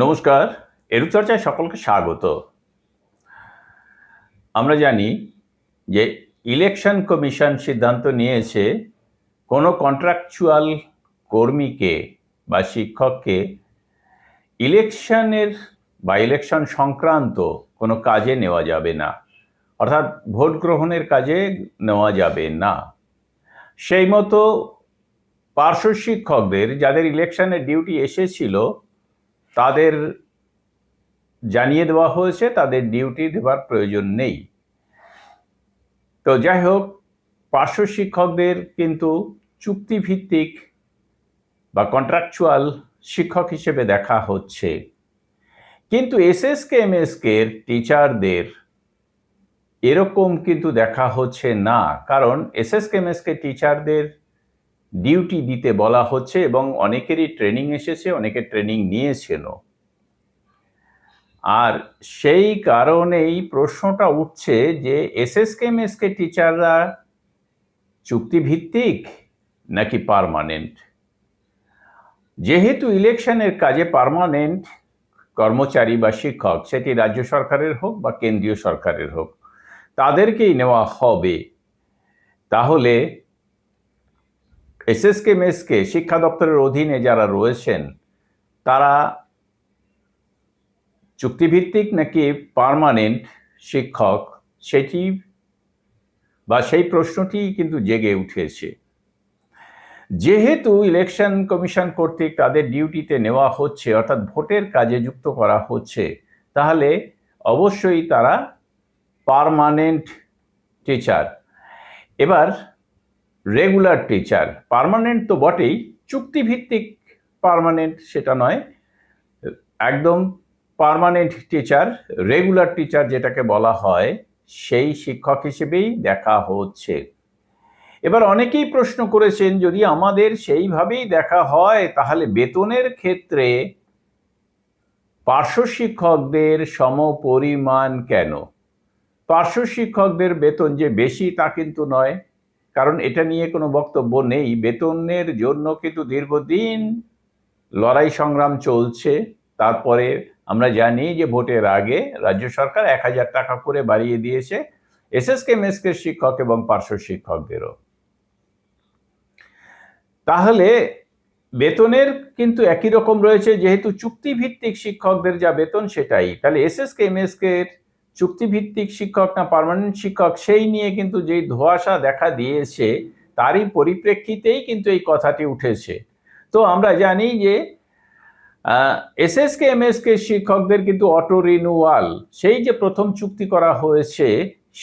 নমস্কার, এরূপ চর্চায় সকলকে স্বাগত। আমরা জানি যে ইলেকশন কমিশন সিদ্ধান্ত নিয়েছে কোনো কন্ট্রাকচুয়াল কর্মীকে বা শিক্ষককে ইলেকশন সংক্রান্ত কোনো কাজে নেওয়া যাবে না, অর্থাৎ ভোট গ্রহণের কাজে নেওয়া যাবে না। সেই মতো পার্শ্ব শিক্ষকদের যাদের ইলেকশনের ডিউটি এসেছিল তাদের জানিয়ে দেওয়া হয়েছে তাদের ডিউটি দেওয়ার প্রয়োজন নেই। তো যাই হোক, পার্শ্ব শিক্ষকদের কিন্তু চুক্তিভিত্তিক বা কন্ট্রাকচুয়াল শিক্ষক হিসেবে দেখা হচ্ছে, কিন্তু এসএসকে এমএসকে টিচারদের এরকম কিন্তু দেখা হচ্ছে না। কারণ এসএসকে এমএসকে টিচারদের ডিউটি দিতে বলা হচ্ছে এবং অনেকেরই ট্রেনিং এসেছে, অনেকে ট্রেনিং নিয়েছেনও। আর সেই কারণেই প্রশ্নটা উঠছে যে এসএসকে এমএসকে টিচাররা চুক্তিভিত্তিক নাকি পার্মানেন্ট। যেহেতু ইলেকশনের কাজে পার্মানেন্ট কর্মচারী বা শিক্ষক, সেটি রাজ্য সরকারের হোক বা কেন্দ্রীয় সরকারের হোক, তাদেরকেই নেওয়া হবে, তাহলে এসএসকে এমএসকে শিক্ষা দপ্তরের অধীনে যারা রয়েছেন তারা চুক্তিভিত্তিক নাকি পার্মানেন্ট শিক্ষক, সেটি বা সেই প্রশ্নটি কিন্তু জেগে উঠেছে। যেহেতু ইলেকশন কমিশন কর্তৃক তাদের ডিউটিতে নেওয়া হচ্ছে, অর্থাৎ ভোটের কাজে যুক্ত করা হচ্ছে, তাহলে অবশ্যই তারা পার্মানেন্ট টিচার। এবার রেগুলার টিচার, পার্মানেন্ট তো বটেই, চুক্তিভিত্তিক পার্মানেন্ট সেটা নয়, একদম পার্মানেন্ট টিচার, রেগুলার টিচার যেটাকে বলা হয়, সেই শিক্ষক হিসেবেই দেখা হচ্ছে। এবার অনেকেই প্রশ্ন করেছেন, যদি আমাদের সেইভাবেই দেখা হয় তাহলে বেতনের ক্ষেত্রে পার্শ্ব শিক্ষকদের সমপরিমাণ কেন? পার্শ্ব শিক্ষকদের বেতন যে বেশি তা কিন্তু নয়, কারণ এটা নিয়ে কোনো বক্তব্য নেই। বেতনের জন্য কিন্তু দীর্ঘদিন লড়াই সংগ্রাম চলছে। তারপরে আমরা জানি যে ভোটের আগে রাজ্য সরকার 1000 টাকা করে বাড়িয়ে দিয়েছে এসএসকে এমএসকে শিক্ষক এবং পার্শ্ব শিক্ষকদেরও। তাহলে বেতনের কিন্তু একই রকম রয়েছে, যেহেতু চুক্তিভিত্তিক শিক্ষকদের যা বেতন সেটাই। তাহলে এসএসকে এমএসকে চুক্তিভিত্তিক শিক্ষক না পার্মানেন্ট শিক্ষক, সেই নিয়ে কিন্তু যেই ধোঁয়াশা দেখা দিয়েছে তারই পরিপ্রেক্ষিতেই কিন্তু এই কথাটি উঠেছে। তো আমরা জানি যে এসএসকে এমএসকে শিক্ষকদের কিন্তু অটো রিনিউয়াল, সেই যে প্রথম চুক্তি করা হয়েছে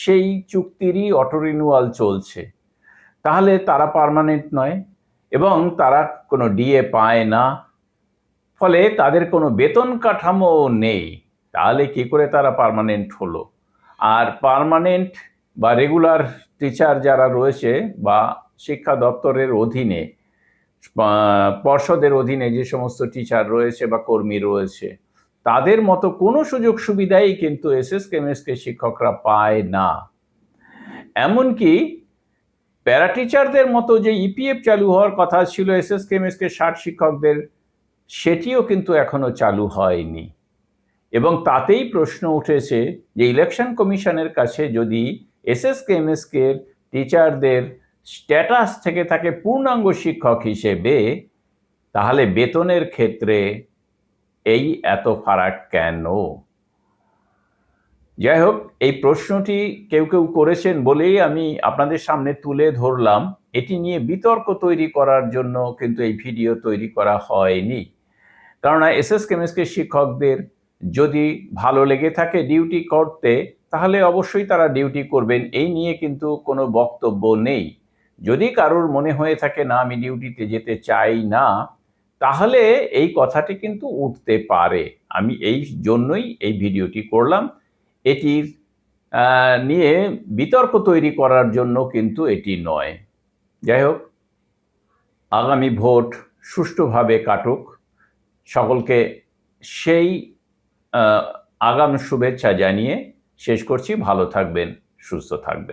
সেই চুক্তিরই অটো রিনিউয়াল চলছে। তাহলে তারা পার্মানেন্ট নয় এবং তারা কোনো ডিএ পায় না, ফলে তাদের কোনো বেতন কাঠামো নেই। তাহলে কি করে তারা পার্মানেন্ট হলো? আর পার্মানেন্ট বা রেগুলার টিচার যারা রয়েছে বা শিক্ষা দপ্তরের অধীনে, পর্ষদের অধীনে যে সমস্ত টিচার রয়েছে বা কর্মী রয়েছে, তাদের মতো কোনো সুযোগ সুবিধাই কিন্তু এসএসকে এমএসকে শিক্ষকরা পায় না। এমনকি প্যারা টিচারদের মতো যে ইপিএফ চালু হওয়ার কথা ছিল এসএসকে এমএসকে 60 শিক্ষকদের, সেটিও কিন্তু এখনো চালু হয়নি। এবং তাতেই প্রশ্ন উঠেছে যে ইলেকশন কমিশনের কাছে যদি এসএসকে এমএসকে টিচারদের স্ট্যাটাস থেকে থাকে পূর্ণাঙ্গ শিক্ষক হিসেবে, তাহলে বেতনের ক্ষেত্রে এই এত ফারাক কেন? যাই হোক, এই প্রশ্নটি কেউ কেউ করেছেন বলেই আমি আপনাদের সামনে তুলে ধরলাম। এটি নিয়ে বিতর্ক তৈরি করার জন্য কিন্তু এই ভিডিও তৈরি করা হয়নি। কেননা এসএসকে এমএসকে শিক্ষকদের যদি ভালো লেগে থাকে ডিউটি করতে, তাহলে অবশ্যই তারা ডিউটি করবেন, এই নিয়ে কিন্তু কোনো বক্তব্য নেই। যদি কারোর মনে হয়ে থাকে না আমি ডিউটিতে যেতে চাই না, তাহলে এই কথাটি কিন্তু উঠতে পারে। আমি এই জন্যই এই ভিডিওটি করলাম। এটির নিয়ে বিতর্ক তৈরি করার জন্য কিন্তু এটি নয়। যাই হোক, আগামী ভোট সুষ্ঠুভাবে কাটুক, সকলকে সেই আগাম শুভেচ্ছা জানিয়ে শেষ করছি। ভালো থাকবেন, সুস্থ থাকবেন।